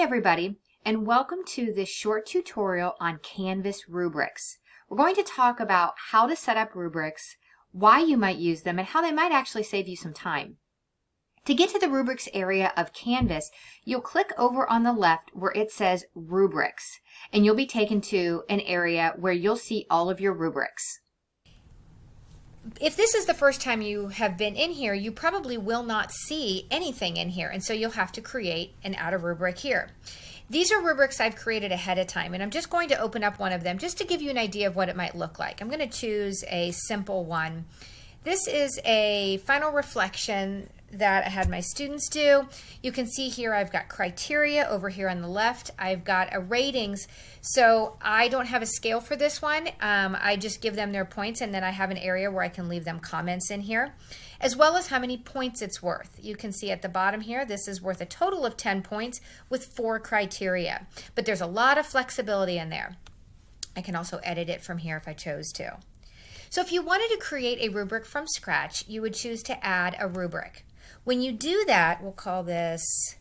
everybody, and welcome to this short tutorial on Canvas Rubrics. We're going to talk about how to set up rubrics, why you might use them, and how they might actually save you some time. To get to the rubrics area of Canvas, you'll click over on the left where it says Rubrics, and you'll be taken to an area where you'll see all of your rubrics. If this is the first time you have been in here, you probably will not see anything in here, and so you'll have to create and add a rubric here. These are rubrics I've created ahead of time, and I'm just going to open up one of them just to give you an idea of what it might look like. I'm going to choose a simple one. This is a final reflection that I had my students do. You can see here I've got criteria over here on the left. I've got a ratings. So I don't have a scale for this one. I just give them their points, and then I have an area where I can leave them comments in here, as well as how many points it's worth. You can see at the bottom here, this is worth a total of 10 points with 4 criteria. But there's a lot of flexibility in there. I can also edit it from here if I chose to. So if you wanted to create a rubric from scratch, you would choose to add a rubric. When you do that, we'll call this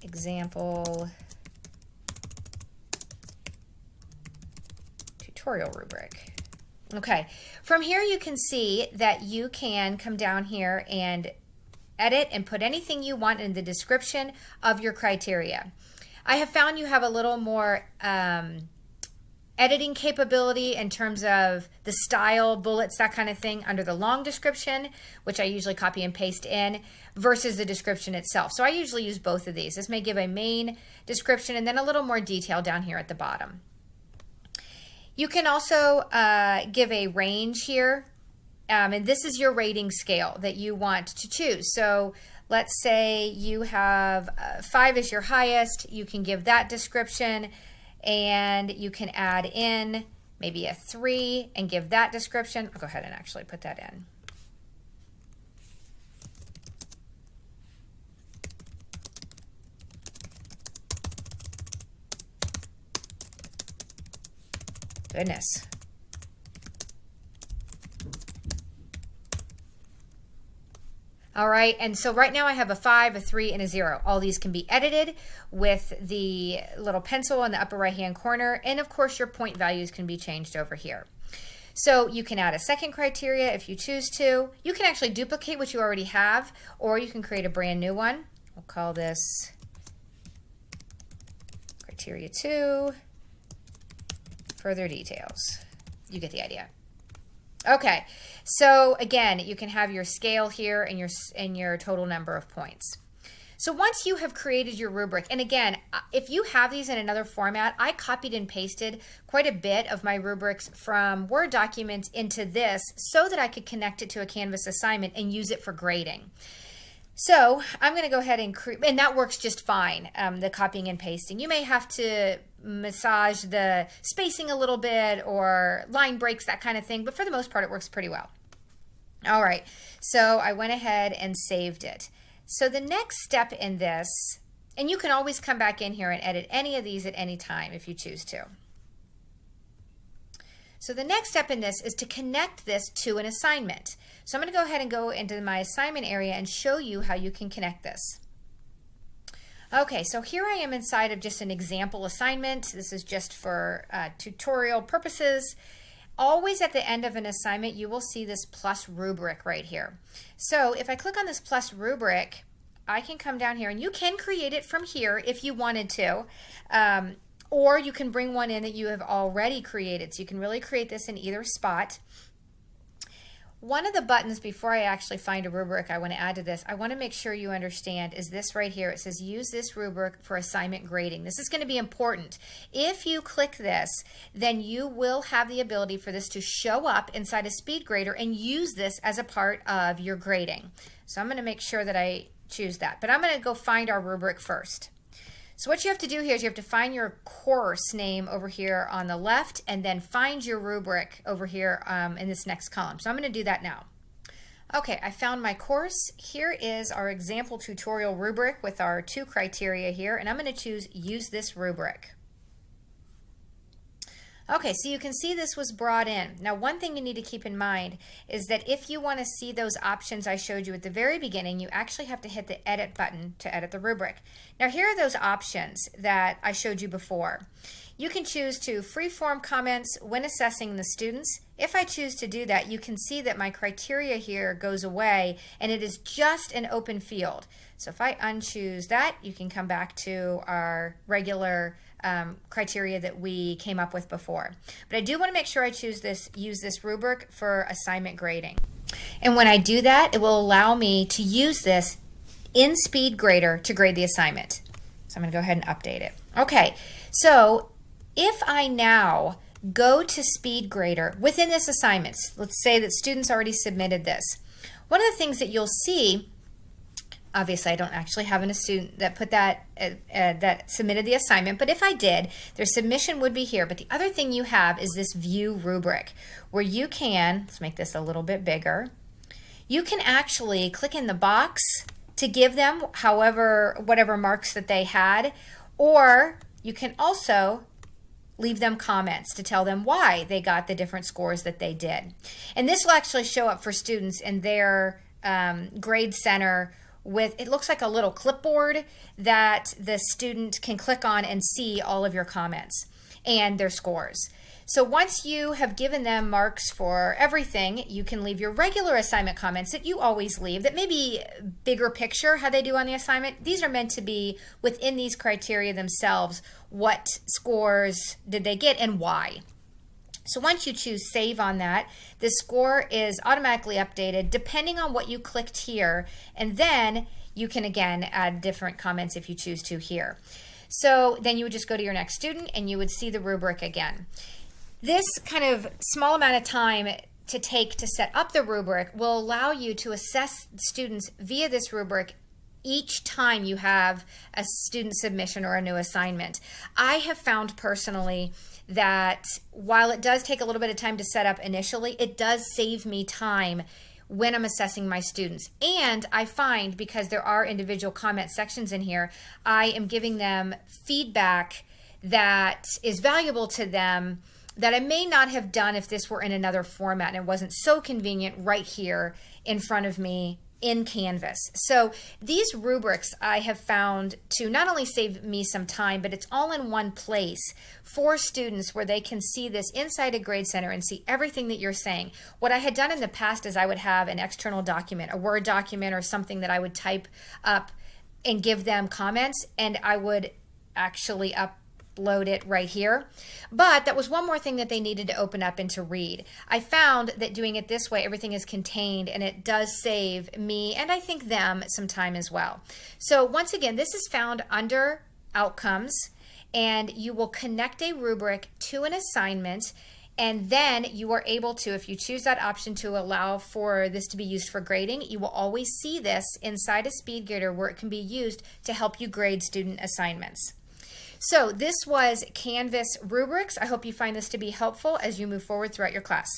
example tutorial rubric. Okay, from here you can see that you can come down here and edit and put anything you want in the description of your criteria. I have found you have a little more editing capability in terms of the style, bullets, that kind of thing under the long description, which I usually copy and paste in, versus the description itself. So I usually use both of these. This may give a main description and then a little more detail down here at the bottom. You can also give a range here, and this is your rating scale that you want to choose. So let's say you have 5 as your highest. You can give that description, and you can add in maybe a 3 and give that description. I'll go ahead and actually put that in. Goodness. All right, and so right now I have a 5, a 3, and a 0. All these can be edited with the little pencil in the upper right-hand corner, and of course your point values can be changed over here. So you can add a second criteria if you choose to. You can actually duplicate what you already have, or you can create a brand new one. We'll call this criteria 2, further details. You get the idea. Okay, so again, you can have your scale here and your total number of points. So once you have created your rubric, and again, if you have these in another format, I copied and pasted quite a bit of my rubrics from Word documents into this so that I could connect it to a Canvas assignment and use it for grading. So I'm going to go ahead and create, and that works just fine, the copying and pasting. You may have to massage the spacing a little bit or line breaks, that kind of thing, but for the most part it works pretty well. All right, so I went ahead and saved it. So the next step in this, and you can always come back in here and edit any of these at any time if you choose to. So the next step in this is to connect this to an assignment. So I'm going to go ahead and go into my assignment area and show you how you can connect this. Okay, so here I am inside of just an example assignment. This is just for tutorial purposes. Always at the end of an assignment, you will see this plus rubric right here. So if I click on this plus rubric, I can come down here, and you can create it from here if you wanted to. Or you can bring one in that you have already created. So you can really create this in either spot. One of the buttons before I actually find a rubric I want to add to this, I want to make sure you understand is this right here. It says use this rubric for assignment grading. This is going to be important. If you click this, then you will have the ability for this to show up inside a speed grader and use this as a part of your grading. So I'm going to make sure that I choose that. But I'm going to go find our rubric first. So what you have to do here is you have to find your course name over here on the left, and then find your rubric over here in this next column. So I'm going to do that now. Okay, I found my course. Here is our example tutorial rubric with our 2 criteria here, and I'm going to choose use this rubric. Okay, so you can see this was brought in. Now, one thing you need to keep in mind is that if you want to see those options I showed you at the very beginning, you actually have to hit the edit button to edit the rubric. Now, here are those options that I showed you before. You can choose to freeform comments when assessing the students. If I choose to do that, you can see that my criteria here goes away and it is just an open field. So if I unchoose that, you can come back to our regular criteria that we came up with before. But I do want to make sure I use this rubric for assignment grading. And when I do that, it will allow me to use this in SpeedGrader to grade the assignment. So I'm going to go ahead and update it. Okay, so if I now go to SpeedGrader within this assignment, let's say that students already submitted this. One of the things that you'll see, obviously I don't actually have a student that put that that submitted the assignment, but if I did, their submission would be here. But the other thing you have is this view rubric where you can, let's make this a little bit bigger, you can actually click in the box to give them whatever marks that they had, or you can also leave them comments to tell them why they got the different scores that they did. And this will actually show up for students in their grade center with, it looks like a little clipboard that the student can click on and see all of your comments and their scores. So once you have given them marks for everything, you can leave your regular assignment comments that you always leave that may be bigger picture how they do on the assignment. These are meant to be within these criteria themselves. What scores did they get and why? So once you choose save on that, the score is automatically updated depending on what you clicked here, and then you can again add different comments if you choose to here. So then you would just go to your next student and you would see the rubric again. This kind of small amount of time to take to set up the rubric will allow you to assess students via this rubric each time you have a student submission or a new assignment. I have found personally that while it does take a little bit of time to set up initially, it does save me time when I'm assessing my students. And I find, because there are individual comment sections in here, I am giving them feedback that is valuable to them that I may not have done if this were in another format and it wasn't so convenient right here in front of me in Canvas. So these rubrics I have found to not only save me some time, but it's all in one place for students where they can see this inside a grade center and see everything that you're saying. What I had done in the past is I would have an external document, a Word document or something that I would type up and give them comments, and I would actually upload it right here. But that was one more thing that they needed to open up and to read. I found that doing it this way, everything is contained, and it does save me and I think them some time as well. So once again, this is found under Outcomes, and you will connect a rubric to an assignment, and then you are able to, if you choose that option to allow for this to be used for grading, you will always see this inside a SpeedGrader where it can be used to help you grade student assignments. So this was Canvas Rubrics. I hope you find this to be helpful as you move forward throughout your class.